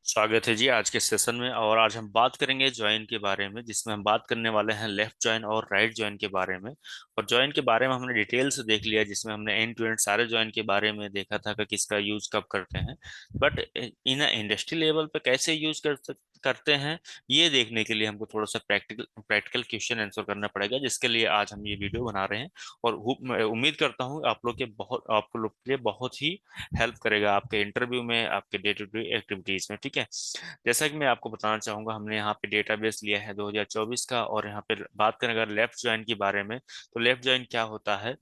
स्वागत है जी आज के सेशन में। और आज हम बात करेंगे ज्वाइन के बारे में, जिसमें हम बात करने वाले हैं लेफ्ट ज्वाइन और राइट ज्वाइन के बारे में। और ज्वाइन के बारे में हमने डिटेल से देख लिया, जिसमें हमने एंड टू एंड सारे ज्वाइन के बारे में देखा था कि किसका यूज कब करते हैं। बट इन इंडस्ट्री लेवल पे कैसे यूज करते हैं, ये देखने के लिए हमको थोड़ा सा प्रैक्टिकल प्रैक्टिकल क्वेश्चन आंसर करना पड़ेगा, जिसके लिए आज हम ये वीडियो बना रहे हैं। और मैं उम्मीद करता हूँ आप लोग के लिए बहुत ही हेल्प करेगा आपके इंटरव्यू में, आपके डे टू डे एक्टिविटीज में। ठीक है, जैसा कि मैं आपको बताना चाहूंगा, हमने यहाँ पे डेटाबेस लिया है 2024 का। और यहाँ पे बात करें अगर लेफ्ट ज्वाइन के बारे में, तो लेफ्ट ज्वाइन क्या होता है,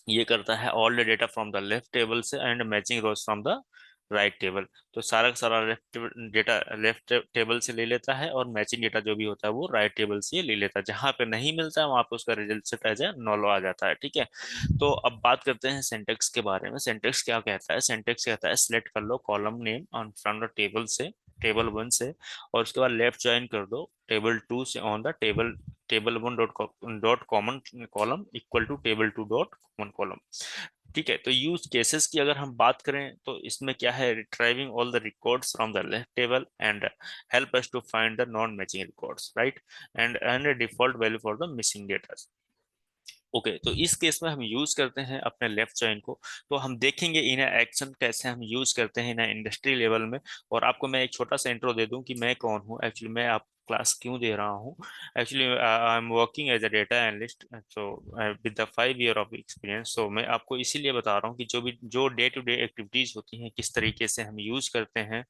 ये करता है all the data from the left table से and matching rows from the right table. तो सारा का सारा लेफ्ट डेटा लेफ्ट टेबल से ले लेता है, और मैचिंग डेटा जो भी होता है वो राइट टेबल से ले लेता है। जहां पे नहीं मिलता है वहां पे उसका रिजल्ट सेट एज ए नॉलो आ जाता है। ठीक है, तो अब बात करते हैं सिंटेक्स के बारे में। सिंटेक्स क्या कहता है? सिंटेक्स कहता है सिलेक्ट कर लो column name on from the table से, टेबल वन से, और उसके बाद लेफ्ट ज्वाइन कर दो टेबल टू से on the table one dot common column equal to table two dot common column. ठीक है, तो यूज केसेस की अगर हम बात करें तो इसमें क्या है, retrieving all the records from the left table and help us to find the non matching records, right, and default value for the missing data. Okay, तो इस केस में हम यूज करते हैं अपने लेफ्ट जॉइन को। तो हम देखेंगे इन एक्शन कैसे हम यूज करते हैं इन इंडस्ट्री लेवल में। और आपको मैं एक छोटा सा इंट्रो दे दूं कि मैं कौन हूँ एक्चुअली, मैं आप क्लास क्यों दे रहा हूँ। Actually I am working as a data analyst, so with the 5 year of experience. So मैं आपको इसीलिए बता रहा हूँ कि जो डे टू डे एक्टिविटीज होती हैं, किस तरीके से हम यूज करते हैं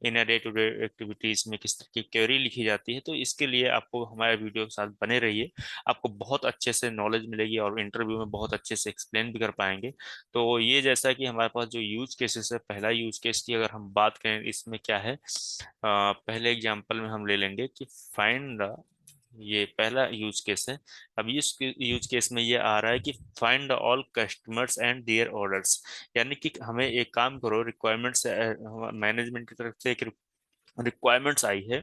in day to day activities में, किस तरह की क्वेरी लिखी जाती है। तो इसके लिए आपको हमारे वीडियो के साथ बने रहिए, आपको बहुत अच्छे से नॉलेज मिलेगी और इंटरव्यू में बहुत अच्छे से एक्सप्लेन भी कर पाएंगे। तो ये जैसा कि हमारे पास जो यूज केसेस है, पहला यूज केस की अगर हम बात करें, इसमें क्या है, पहले एग्जांपल में हम ले लेंगे कि फाइंड द, ये पहला यूज केस है। अब इस यूज केस में ये आ रहा है कि find the all customers and there orders. यानी कि हमें एक काम करो, रिक्वायरमेंट्स मैनेजमेंट की तरफ से एक रिक्वायरमेंट्स आई है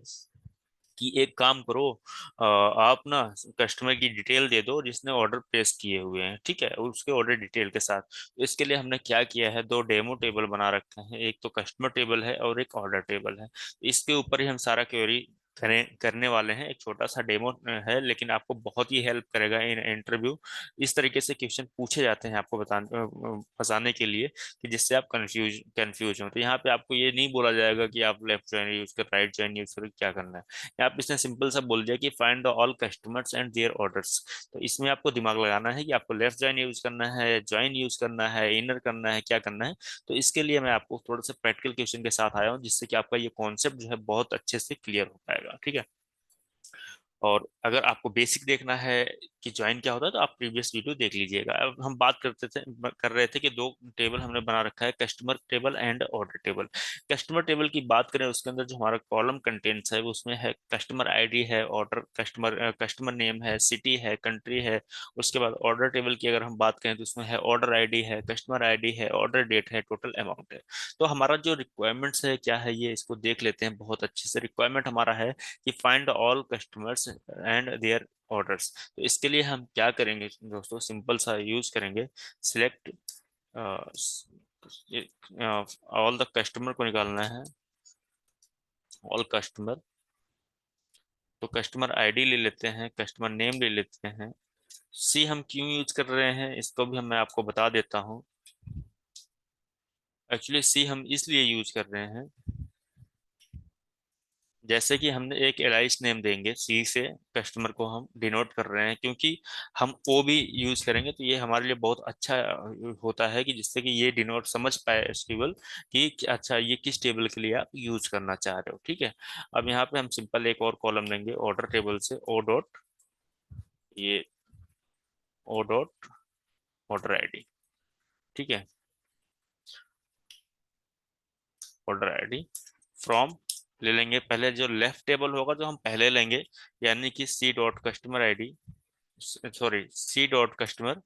कि एक काम करो, आप ना कस्टमर की डिटेल दे दो जिसने ऑर्डर प्लेस किए हुए हैं। ठीक है, उसके ऑर्डर डिटेल के साथ। तो इसके लिए हमने क्या किया है, दो डेमो टेबल बना रखे हैं, एक तो कस्टमर टेबल है और एक ऑर्डर टेबल है। इसके ऊपर ही हम सारा क्वेरी करने वाले हैं। एक छोटा सा डेमो है, लेकिन आपको बहुत ही हेल्प करेगा इन इंटरव्यू। इस तरीके से क्वेश्चन पूछे जाते हैं आपको बताने के लिए, कि जिससे आप कंफ्यूज हो। तो यहाँ पे आपको ये नहीं बोला जाएगा कि आप लेफ्ट ज्वाइन यूज कर, राइट ज्वाइन यूज कर, क्या करना है। यहाँ पे इसने सिंपल सा बोल दिया कि find the all customers and there orders. तो इसमें आपको दिमाग लगाना है कि आपको लेफ्ट ज्वाइन यूज करना है, ज्वाइन यूज करना है, इनर करना है, क्या करना है। तो इसके लिए मैं आपको थोड़ा सा प्रैक्टिकल क्वेश्चन के साथ आया हूँ, जिससे कि आपका ये कॉन्सेप्ट जो है बहुत अच्छे से क्लियर हो पाएगा। ठीक है, और अगर आपको बेसिक देखना है कि ज्वाइन क्या होता है, तो आप प्रीवियस वीडियो देख लीजिएगा। अब हम बात कर रहे थे कि दो टेबल हमने बना रखा है, customer table and order table. Customer table की बात करें, उसके अंदर जो हमारा कॉलम कंटेंट्स है उसमें है कस्टमर आईडी है, ऑर्डर कस्टमर नेम है, सिटी है, कंट्री है। उसके बाद ऑर्डर टेबल की अगर हम बात करें तो उसमें है ऑर्डर आईडी है, कस्टमर आईडी है, ऑर्डर डेट है, टोटल अमाउंट है। तो हमारा जो रिक्वायरमेंट्स है क्या है, ये इसको देख लेते हैं बहुत अच्छे से। रिक्वायरमेंट हमारा है कि find all customers and there orders. तो इसके लिए हम क्या करेंगे दोस्तों, सिंपल सा यूज करेंगे, सिलेक्ट ऑल द कस्टमर को निकालना है, ऑल कस्टमर। तो कस्टमर आईडी ले लेते हैं, कस्टमर नेम ले लेते हैं। सी हम क्यों यूज कर रहे हैं इसको भी मैं आपको बता देता हूँ। एक्चुअली सी हम इसलिए यूज कर रहे हैं, जैसे कि हमने एक एलाइस नेम देंगे सी से, कस्टमर को हम डिनोट कर रहे हैं, क्योंकि हम ओ भी यूज करेंगे तो ये हमारे लिए बहुत अच्छा होता है, कि जिससे कि ये डिनोट समझ पाए टेबल कि अच्छा ये किस टेबल के लिए आप यूज करना चाह रहे हो। ठीक है, अब यहाँ पे हम सिंपल एक और कॉलम लेंगे ऑर्डर टेबल से, ओ डॉट, ये ओ डॉट ऑर्डर आईडी। ठीक है, ऑर्डर आईडी फ्रॉम ले लेंगे, पहले जो लेफ्ट टेबल होगा जो हम पहले लेंगे, यानी कि C dot customer ID, sorry C dot customer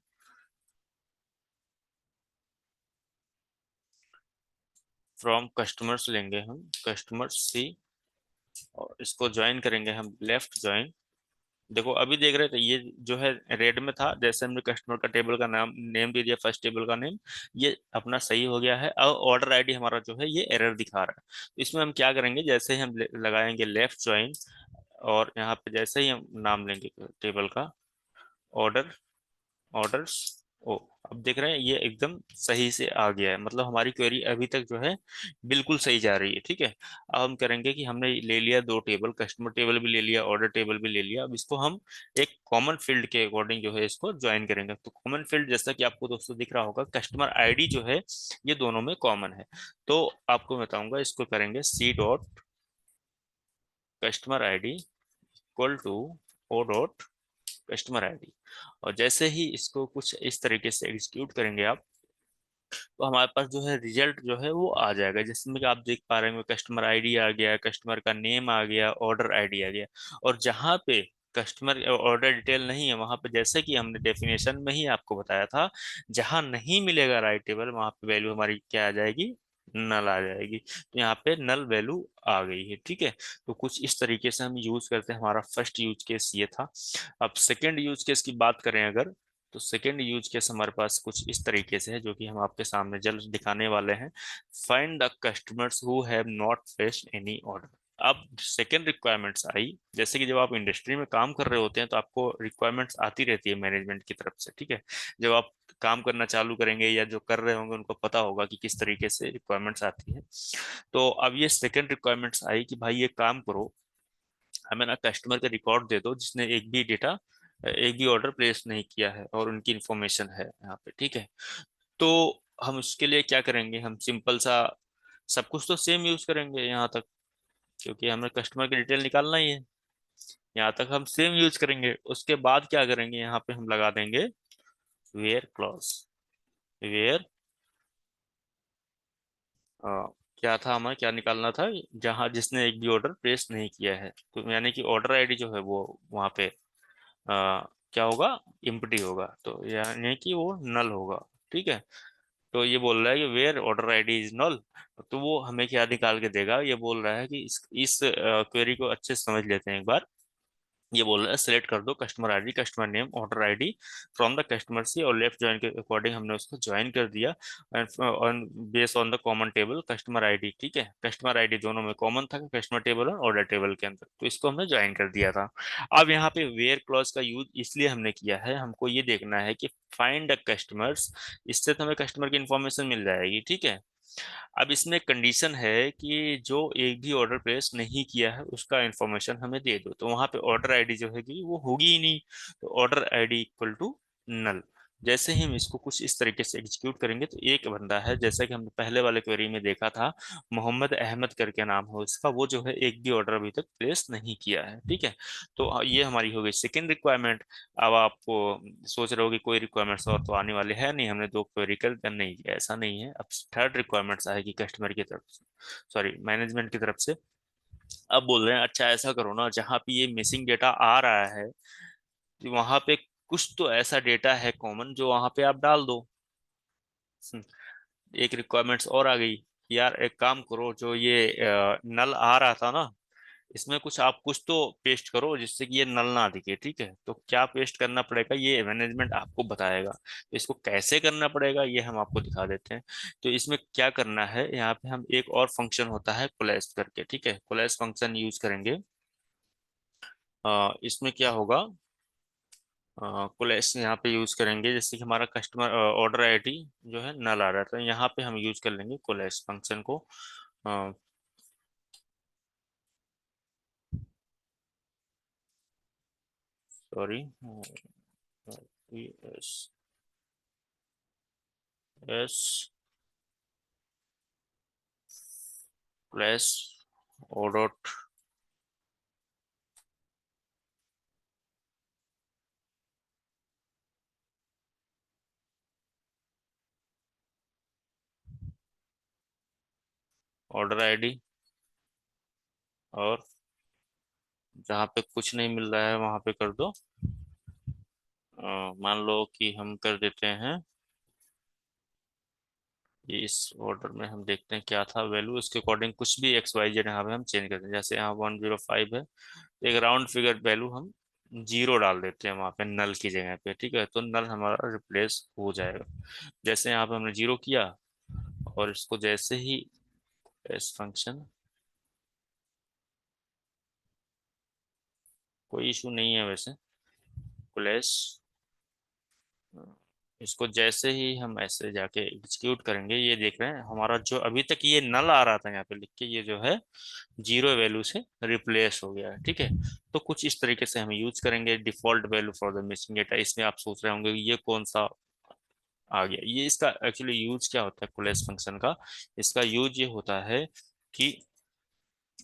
from customers लेंगे हम, कस्टमर सी, और इसको ज्वाइन करेंगे हम लेफ्ट ज्वाइन। देखो अभी देख रहे थे ये जो है रेड में था, जैसे हमने कस्टमर का टेबल का नाम नेम दे दिया, फर्स्ट टेबल का नेम, ये अपना सही हो गया है। अब ऑर्डर आईडी हमारा जो है ये एरर दिखा रहा है। तो इसमें हम क्या करेंगे, जैसे ही हम लगाएंगे लेफ्ट ज्वाइन, और यहाँ पे जैसे ही हम नाम लेंगे टेबल का, ऑर्डर, ऑर्डर्स, ओ, अब देख रहे हैं ये एकदम सही से आ गया है, मतलब हमारी क्वेरी अभी तक जो है बिल्कुल सही जा रही है। ठीक है, अब हम करेंगे कि हमने ले लिया दो टेबल, कस्टमर टेबल भी ले लिया, ऑर्डर टेबल भी ले लिया। अब इसको हम एक कॉमन फील्ड के अकॉर्डिंग जो है इसको ज्वाइन करेंगे। तो कॉमन फील्ड जैसा कि आपको दोस्तों दिख रहा होगा, कस्टमर आईडी जो है ये दोनों में कॉमन है। तो आपको बताऊंगा, इसको करेंगे C dot customer ID equal to O dot customer ID. और जैसे ही इसको कुछ इस तरीके से एग्जीक्यूट करेंगे आप, तो हमारे पास जो है रिजल्ट जो है वो आ जाएगा, जिसमें कि आप देख पा रहे हैं कस्टमर आईडी आ गया, कस्टमर का नेम आ गया, ऑर्डर आईडी आ गया। और जहाँ पे कस्टमर ऑर्डर डिटेल नहीं है, वहां पे जैसे कि हमने डेफिनेशन में ही आपको बताया था, जहां नहीं मिलेगा राइट टेबल, वहां पे वैल्यू हमारी क्या आ जाएगी, नल आ जाएगी। तो यहाँ पे नल वैल्यू आ गई है। ठीक है, तो कुछ इस तरीके से हम यूज करते हैं। हमारा फर्स्ट यूज केस ये था। अब सेकेंड यूज केस की बात करें अगर, तो सेकेंड यूज केस हमारे पास कुछ इस तरीके से है, जो कि हम आपके सामने जल्द दिखाने वाले हैं। Find the customers who have not placed any order. अब सेकेंड रिक्वायरमेंट्स आई, जैसे कि जब आप इंडस्ट्री में काम कर रहे होते हैं तो आपको रिक्वायरमेंट्स आती रहती है मैनेजमेंट की तरफ से। ठीक है, जब आप काम करना चालू करेंगे या जो कर रहे होंगे उनको पता होगा कि किस तरीके से रिक्वायरमेंट्स आती है। तो अब ये सेकेंड रिक्वायरमेंट्स आई कि भाई ये काम करो, हमें ना कस्टमर का रिकॉर्ड दे दो जिसने एक भी ऑर्डर प्लेस नहीं किया है और उनकी इंफॉर्मेशन है यहाँ पे। ठीक है, तो हम उसके लिए क्या करेंगे, हम सिंपल सा सब कुछ तो सेम यूज करेंगे यहाँ तक, क्योंकि हमें कस्टमर की डिटेल निकालना ही है। यहाँ तक हम सेम यूज करेंगे। उसके बाद क्या करेंगे, यहाँ पे हम लगा देंगे वेयर क्लॉज। वेयर, क्या था, हमें क्या निकालना था, जहाँ जिसने एक भी ऑर्डर प्लेस नहीं किया है, तो यानी कि ऑर्डर आईडी जो है वो वहाँ पे क्या होगा, एम्प्टी होगा, तो यानी कि वो नल होगा। ठीक है, तो ये बोल रहा है कि where order ID is null. तो वो हमें क्या निकाल के देगा, ये बोल रहा है कि इस क्वेरी को अच्छे से समझ लेते हैं एक बार। ये बोल रहा है सेलेक्ट कर दो customer ID, customer name, order ID from the customer C, और लेफ्ट ज्वाइन के अकॉर्डिंग हमने उसको ज्वाइन कर दिया। And based on the common table customer ID. ठीक है, कस्टमर आईडी दोनों में कॉमन था, कस्टमर टेबल और ऑर्डर टेबल के अंदर, तो इसको हमने ज्वाइन कर दिया था। अब यहाँ पे वेयर क्लॉज का यूज इसलिए हमने किया है, हमको ये देखना है कि फाइंड द कस्टमर्स, इससे तो हमें कस्टमर की इंफॉर्मेशन मिल जाएगी। ठीक है, अब इसमें कंडीशन है कि जो एक भी ऑर्डर प्लेस नहीं किया है उसका इंफॉर्मेशन हमें दे दो, तो वहां पे ऑर्डर आईडी जो है कि वो होगी ही नहीं। तो order ID equal to null. जैसे ही हम इसको कुछ इस तरीके से एग्जीक्यूट करेंगे, तो एक बंदा है जैसा कि हमने पहले वाले क्वेरी में देखा था, मोहम्मद अहमद करके नाम है उसका, वो जो है एक भी ऑर्डर अभी तक प्लेस नहीं किया है। ठीक है, तो ये हमारी हो गई सेकेंड रिक्वायरमेंट। अब आपको सोच रहे हो कि कोई रिक्वायरमेंट्स और तो आने वाले हैं नहीं, हमने दो क्वेरी कर नहीं, ऐसा नहीं है। अब थर्ड रिक्वायरमेंट्स आएगी कस्टमर की तरफ से, सॉरी मैनेजमेंट की तरफ से। अब बोल रहे हैं अच्छा ऐसा करो ना, जहाँ पे ये मिसिंग डेटा आ रहा है, तो वहां पे कुछ तो ऐसा डेटा है कॉमन जो वहां पे आप डाल दो। हम्म, एक रिक्वायरमेंट्स और आ गई, यार एक काम करो, जो ये नल आ रहा था ना, इसमें कुछ आप कुछ तो पेस्ट करो जिससे कि ये नल ना दिखे। ठीक है, तो क्या पेस्ट करना पड़ेगा ये मैनेजमेंट आपको बताएगा, तो इसको कैसे करना पड़ेगा ये हम आपको दिखा देते हैं। तो इसमें क्या करना है, यहाँ पे हम एक और फंक्शन होता है कोलेस करके। ठीक है, कोलेस फंक्शन यूज करेंगे। इसमें क्या होगा, कोलेस यहाँ पे यूज करेंगे, जैसे कि हमारा कस्टमर ऑर्डर आईडी जो है नल आ रहा था, यहाँ पे हम यूज कर लेंगे कोलेस फंक्शन को। Sorry, S S plus O dot order ID, और जहाँ पे कुछ नहीं मिल रहा है वहां पे कर दो मान लो कि हम कर देते हैं, ये इस ऑर्डर में हम देखते हैं क्या था वैल्यू, इसके अकॉर्डिंग कुछ भी एक्स वाई जेड यहाँ पे हम चेंज करते हैं। जैसे यहाँ 105 है, तो एक राउंड फिगर वैल्यू हम जीरो डाल देते हैं वहां पे नल की जगह पे, ठीक है, तो नल हमारा रिप्लेस हो जाएगा। जैसे यहाँ पे हमने जीरो किया, और इसको जैसे ही एस फंक्शन, कोई इशू नहीं है वैसे, प्लेस, इसको जैसे ही हम ऐसे जाके एग्जीक्यूट करेंगे, ये देख रहे हैं हमारा जो अभी तक ये नल आ रहा था यहाँ पे लिख के, ये जो है जीरो वैल्यू से रिप्लेस हो गया है, ठीक है। तो कुछ इस तरीके से हम यूज करेंगे default value for the missing data. इसमें आप सोच रहे होंगे कि ये कौन सा आ गया, ये इसका एक्चुअली यूज क्या होता है कुलेस फंक्शन का। इसका यूज ये होता है कि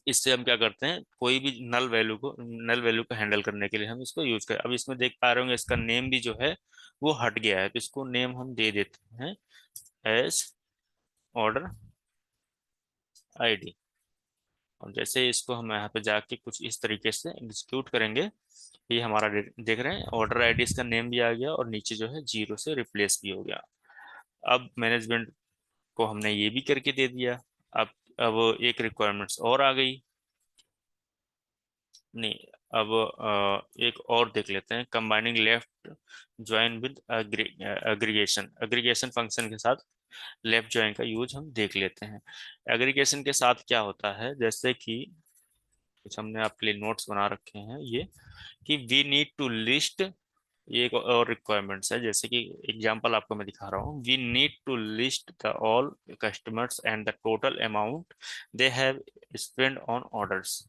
इससे हम क्या करते हैं, कोई भी नल वैल्यू को हैंडल करने के लिए हम इसको यूज करें। अब इसमें देख पा रहे होंगे इसका नेम भी जो है वो हट गया है, तो इसको नेम हम दे देते हैं एज ऑर्डर आईडी। और जैसे ही इसको हम यहाँ पे जाके कुछ इस तरीके से एग्जीक्यूट करेंगे, ये हमारा देख रहे हैं ऑर्डर आईडी, इसका नेम भी आ गया और नीचे जो है जीरो से रिप्लेस भी हो गया। अब मैनेजमेंट को हमने ये भी करके दे दिया। अब अब एक रिक्वायरमेंट्स और आ गई। नहीं, अब एक और देख लेते हैं, combining left join with aggregation. Aggregation function के साथ लेफ्ट ज्वाइन का यूज हम देख लेते हैं। एग्रीगेशन के साथ क्या होता है, जैसे कि कुछ हमने आपके लिए नोट्स बना रखे हैं, ये कि वी नीड टू लिस्ट, ये एक और रिक्वायरमेंट्स है। जैसे कि एग्जांपल आपको मैं दिखा रहा हूँ, we need to list the all customers and the total amount they have spend on orders.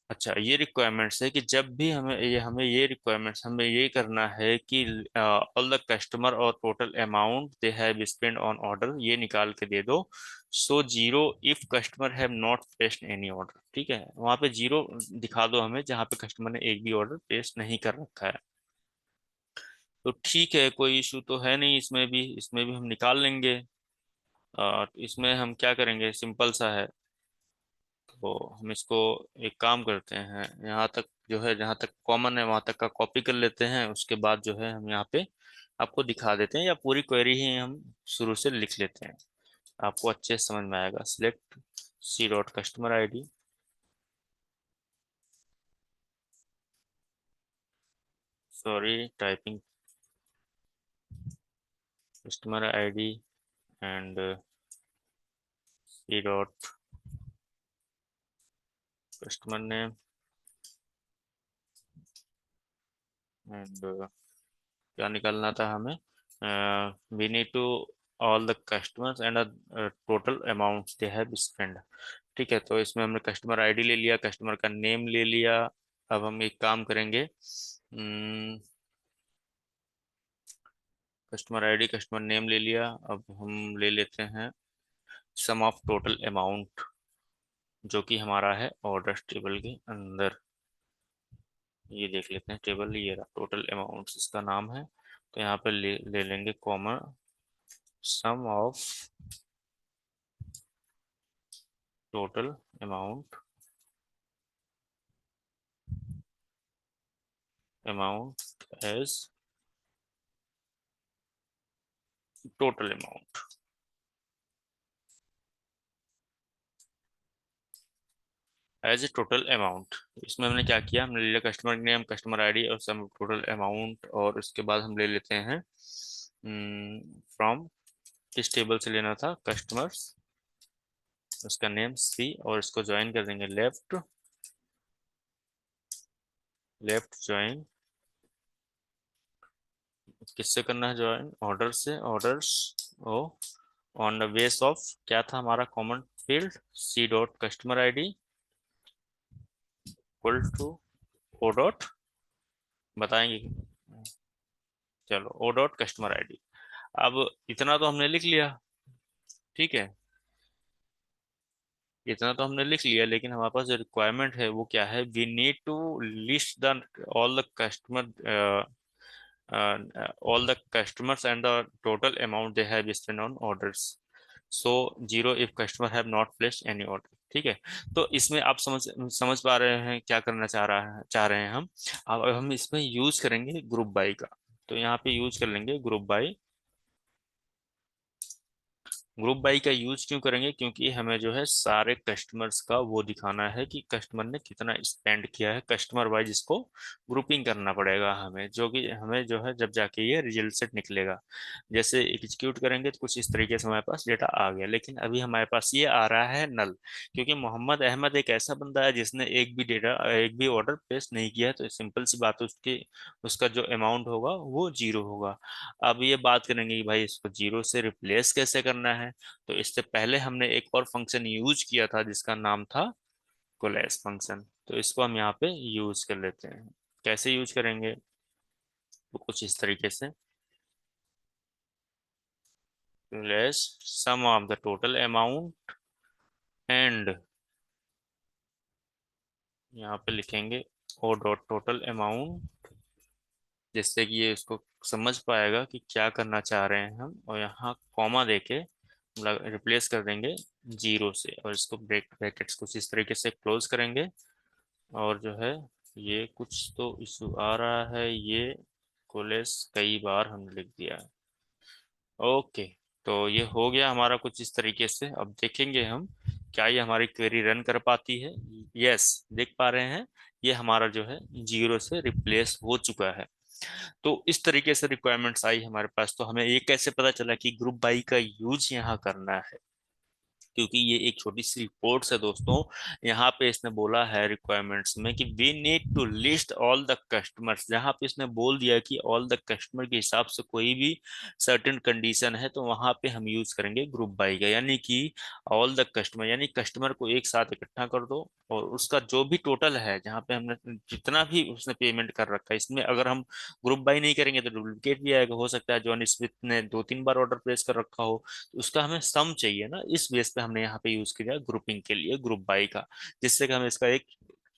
अच्छा, ये रिक्वायरमेंट्स है कि जब भी हमें ये रिक्वायरमेंट्स, हमें ये करना है कि ऑल द कस्टमर और total amount they have spend on order, ये निकाल के दे दो। So zero if customer have not placed any order, ठीक है, वहां पे जीरो दिखा दो हमें जहां पे कस्टमर ने एक भी ऑर्डर प्लेस नहीं कर रखा है। तो ठीक है, कोई इशू तो है नहीं, इसमें भी हम निकाल लेंगे। और इसमें हम क्या करेंगे, सिंपल सा है। तो हम इसको एक काम करते हैं, यहाँ तक जो है, जहाँ तक कॉमन है वहां तक का कॉपी कर लेते हैं, उसके बाद जो है हम यहाँ पे आपको दिखा देते हैं, या पूरी क्वेरी ही हम शुरू से लिख लेते हैं, आपको अच्छे से समझ में आएगा। Select C dot customer I D, sorry typing, customer I D and C dot customer name and क्या निकालना था हमें, we need to all the customers and total amount they have spend. ठीक है, तो इसमें हमने कस्टमर आईडी ले लिया, कस्टमर का नेम ले लिया। अब हम एक काम करेंगे, कस्टमर आईडी कस्टमर नेम ले लिया, अब हम ले लेते हैं सम ऑफ टोटल अमाउंट, जो कि हमारा है ऑर्डर टेबल के अंदर। ये देख लेते हैं टेबल, ये रहा टोटल अमाउंट, इसका नाम है। तो यहाँ पे ले लेंगे comma sum of total amount, amount as total amount, as a total amount. इसमें हमने क्या किया, हमने ले लिया कस्टमर नेम कस्टमर आईडी और सम टोटल अमाउंट, और उसके बाद हम ले लेते हैं फ्रॉम, किस टेबल से लेना था, कस्टमर्स, उसका नेम सी, और इसको ज्वाइन कर देंगे लेफ्ट, लेफ्ट ज्वाइन, किससे करना है ज्वाइन, ऑर्डर से, orders O on the base of, क्या था हमारा common field, C dot customer ID equal to O dot, बताएंगे, चलो ओ डॉट कस्टमर आईडी। अब इतना तो हमने लिख लिया, ठीक है, इतना तो हमने लिख लिया, लेकिन हमारे पास जो रिक्वायरमेंट है वो क्या है, we need to list the all the customer, all the customers and the total amount they have spent on orders, so zero if customer have not placed any order। ठीक है, तो इसमें आप समझ पा रहे हैं क्या करना चाह रहे हैं हम। अब हम इसमें यूज करेंगे ग्रुप बाय का। तो यहाँ पे यूज कर लेंगे ग्रुप बाय, ग्रुप बाई का यूज क्यों करेंगे? क्योंकि हमें जो है सारे कस्टमर्स का वो दिखाना है कि कस्टमर ने कितना स्पेंड किया है, कस्टमर वाइज इसको ग्रुपिंग करना पड़ेगा हमें, जो कि हमें जो है जब जाके ये रिजल्ट सेट निकलेगा। जैसे एग्जीक्यूट करेंगे तो कुछ इस तरीके से हमारे पास डेटा आ गया, लेकिन अभी हमारे पास ये आ रहा है नल, क्योंकि मोहम्मद अहमद एक ऐसा बंदा है जिसने एक भी ऑर्डर प्लेस नहीं किया है, तो सिंपल सी बात है, उसकी उसका जो अमाउंट होगा वो जीरो होगा। अब ये बात करेंगे कि भाई इसको जीरो से रिप्लेस कैसे करना है। तो इससे पहले हमने एक और फंक्शन यूज किया था जिसका नाम था कोलेस फंक्शन, तो इसको हम यहाँ पे यूज कर लेते हैं। कैसे यूज करेंगे? तो कुछ इस तरीके से, less sum of the total amount and, यहाँ पे लिखेंगे ओ डॉट टोटल अमाउंट, जिससे कि ये इसको समझ पाएगा कि क्या करना चाह रहे हैं हम, और यहाँ कॉमा देके रिप्लेस कर देंगे जीरो से, और इसको ब्रैकेट्स कुछ इस तरीके से क्लोज करेंगे। और जो है ये कुछ तो इशू आ रहा है, ये कोलेस कई बार हमने लिख दिया है। ओके, तो ये हो गया हमारा कुछ इस तरीके से। अब देखेंगे हम क्या ये हमारी क्वेरी रन कर पाती है। यस, देख पा रहे हैं, ये हमारा जो है जीरो से रिप्लेस हो चुका है। तो इस तरीके से रिक्वायरमेंट्स आई हमारे पास। तो हमें ये कैसे पता चला कि ग्रुप बाई का यूज यहाँ करना है? क्योंकि ये एक छोटी सी रिपोर्ट है दोस्तों। यहाँ पे इसने बोला है रिक्वायरमेंट्स में कि we need to list all the customers, जहाँ पे इसने बोल दिया कि ऑल द कस्टमर के हिसाब से कोई भी सर्टेन कंडीशन है, तो वहां पे हम यूज करेंगे ग्रुप बाई का, यानी कि ऑल द कस्टमर, यानी कस्टमर को एक साथ इकट्ठा कर दो, और उसका जो भी टोटल है, जहाँ पे हमने जितना भी उसने पेमेंट कर रखा है, इसमें अगर हम ग्रुप बाई नहीं करेंगे तो डुप्लीकेट भी आएगा, हो सकता है जॉन स्मिथ ने 2-3 बार ऑर्डर प्लेस कर रखा हो, तो उसका हमें सम चाहिए ना, इस बेस पे हमने यहाँ पे यूज किया ग्रुपिंग के लिए ग्रुप बाई का, जिससे कि हमें इसका एक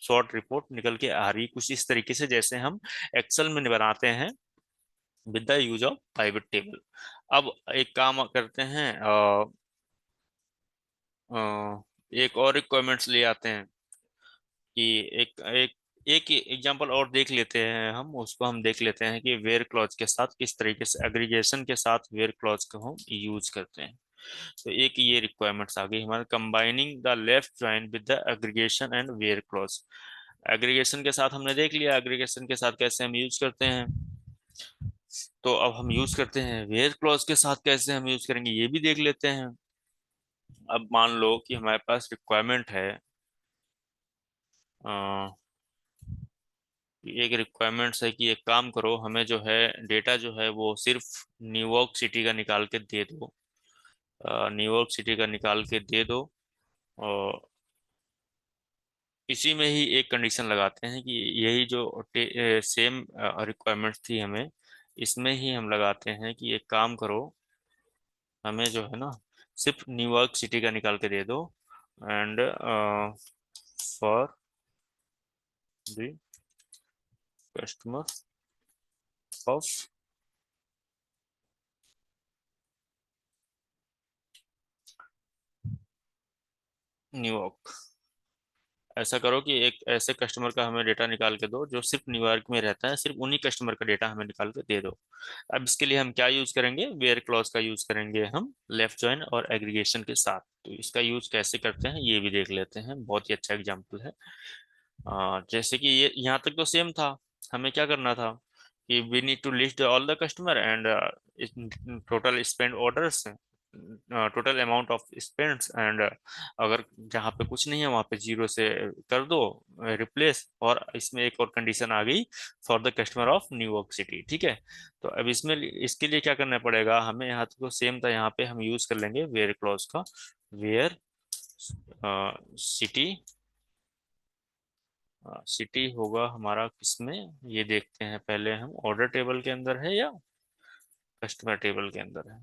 शॉर्ट रिपोर्ट निकल के आ रही कुछ इस तरीके से, जैसे हम एक्सेल में बनाते हैं with the use of pivot table. अब एक काम करते हैं, एक और रिक्वायरमेंट्स ले आते हैं कि एक एक एक एग्जांपल और देख लेते हैं हम, उसको हम देख लेते हैं कि वेयर क्लॉज के साथ किस तरीके से, एग्रीगेशन के साथ वेयर क्लॉज को हम यूज करते हैं। तो एक ये रिक्वायरमेंट्स आ गई हमारे, combining the left join with the aggregation and where clause. Aggregation के साथ हमने देख लिया, एग्रीगेशन के साथ कैसे हम यूज करते हैं। तो अब हम यूज करते हैं वेयर क्लॉज के साथ, कैसे हम यूज करेंगे ये भी देख लेते हैं। अब मान लो कि हमारे पास रिक्वायरमेंट है, एक रिक्वायरमेंट्स है कि एक काम करो, हमें जो है डेटा जो है वो सिर्फ न्यूयॉर्क सिटी का निकाल के दे दो, न्यूयॉर्क सिटी का निकाल के दे दो। और इसी में ही एक कंडीशन लगाते हैं कि यही जो सेम रिक्वायरमेंट्स थी हमें, इसमें ही हम लगाते हैं कि एक काम करो, हमें जो है ना सिर्फ न्यूयॉर्क सिटी का निकाल के दे दो, and for the customer of New York. ऐसा करो कि एक ऐसे कस्टमर का हमें डेटा निकाल के दो जो सिर्फ न्यूयॉर्क में रहता है, सिर्फ उन्हीं कस्टमर का डेटा हमें निकाल के दे दो। अब इसके लिए हम क्या यूज करेंगे? वेयर क्लॉज का यूज करेंगे हम लेफ्ट जॉइन और एग्रीगेशन के साथ। तो इसका यूज कैसे करते हैं ये भी देख लेते हैं, बहुत ही अच्छा एग्जाम्पल है। जैसे कि ये यहाँ तक तो सेम था, हमें क्या करना था कि we need to list all the customer and total spend orders, total amount of spends, and अगर जहाँ पे कुछ नहीं है वहाँ पे जीरो से कर दो रिप्लेस, और इसमें एक और कंडीशन आ गई, for the customer of New York city. ठीक है, तो अब इसमें इसके लिए क्या करना पड़ेगा हमें? यहाँ तो सेम था, यहाँ पे हम यूज कर लेंगे वेयर क्लॉज का, वेयर सिटी, सिटी होगा हमारा किसमें, ये देखते हैं पहले हम, ऑर्डर टेबल के अंदर है या कस्टमर टेबल के अंदर है।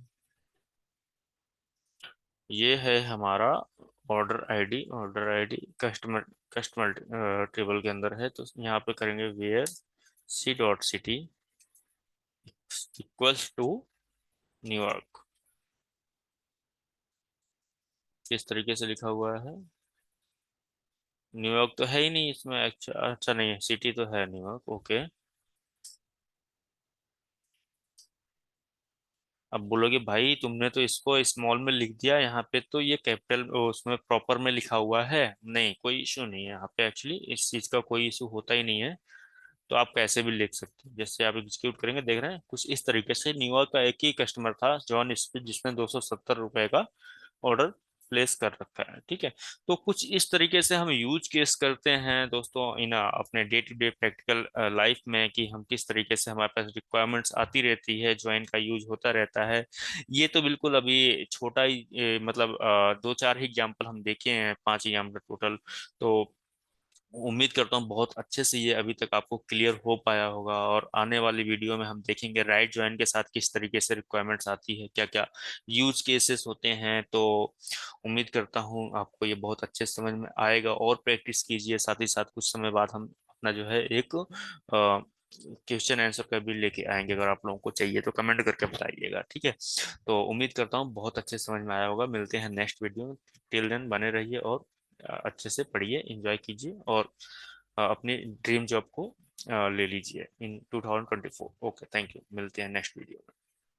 ये है हमारा order ID customer, customer table के अंदर है, तो यहाँ पे करेंगे where C dot city equals to New York, किस तरीके से लिखा हुआ है। न्यूयॉर्क तो है ही नहीं इसमें, अच्छा अच्छा नहीं है, सिटी तो है न्यूयॉर्क, ओके। अब बोलोगे भाई तुमने तो इसको स्मॉल में लिख दिया, यहाँ पे तो ये कैपिटल उसमें प्रॉपर में लिखा हुआ है। नहीं, कोई इशू नहीं है यहाँ पे, एक्चुअली इस चीज का कोई इशू होता ही नहीं है। तो आप कैसे भी लिख सकते हैं, जैसे आप एग्जीक्यूट करेंगे देख रहे हैं कुछ इस तरीके से। न्यूयॉर्क का एक ही कस्टमर था जॉन स्मिथ, जिसने 270 रुपए का ऑर्डर प्लेस कर रखा है, ठीक है। तो कुछ इस तरीके से हम यूज केस करते हैं दोस्तों इन अपने day to day practical life में, कि हम किस तरीके से हमारे पास रिक्वायरमेंट्स आती रहती है, ज्वाइन का यूज होता रहता है। ये तो बिल्कुल अभी छोटा ही मतलब दो चार ही एग्जाम्पल हम देखे हैं, 5 एग्जाम्पल टोटल। तो उम्मीद करता हूँ बहुत अच्छे से ये अभी तक आपको क्लियर हो पाया होगा, और आने वाली वीडियो में हम देखेंगे राइट ज्वाइन के साथ किस तरीके से रिक्वायरमेंट्स आती है, क्या क्या यूज केसेस होते हैं। तो उम्मीद करता हूँ आपको ये बहुत अच्छे से समझ में आएगा, और प्रैक्टिस कीजिए। साथ ही साथ कुछ समय बाद हम अपना जो है एक क्वेश्चन आंसर का भी लेके आएंगे, अगर आप लोगों को चाहिए तो कमेंट करके बताइएगा, ठीक है। तो उम्मीद करता हूँ बहुत अच्छे से समझ में आया होगा। मिलते हैं नेक्स्ट वीडियो में। टिल देन बने रहिए और अच्छे से पढ़िए, एंजॉय कीजिए, और अपनी ड्रीम जॉब को ले लीजिए इन 2024। ओके, थैंक यू, मिलते हैं नेक्स्ट वीडियो में।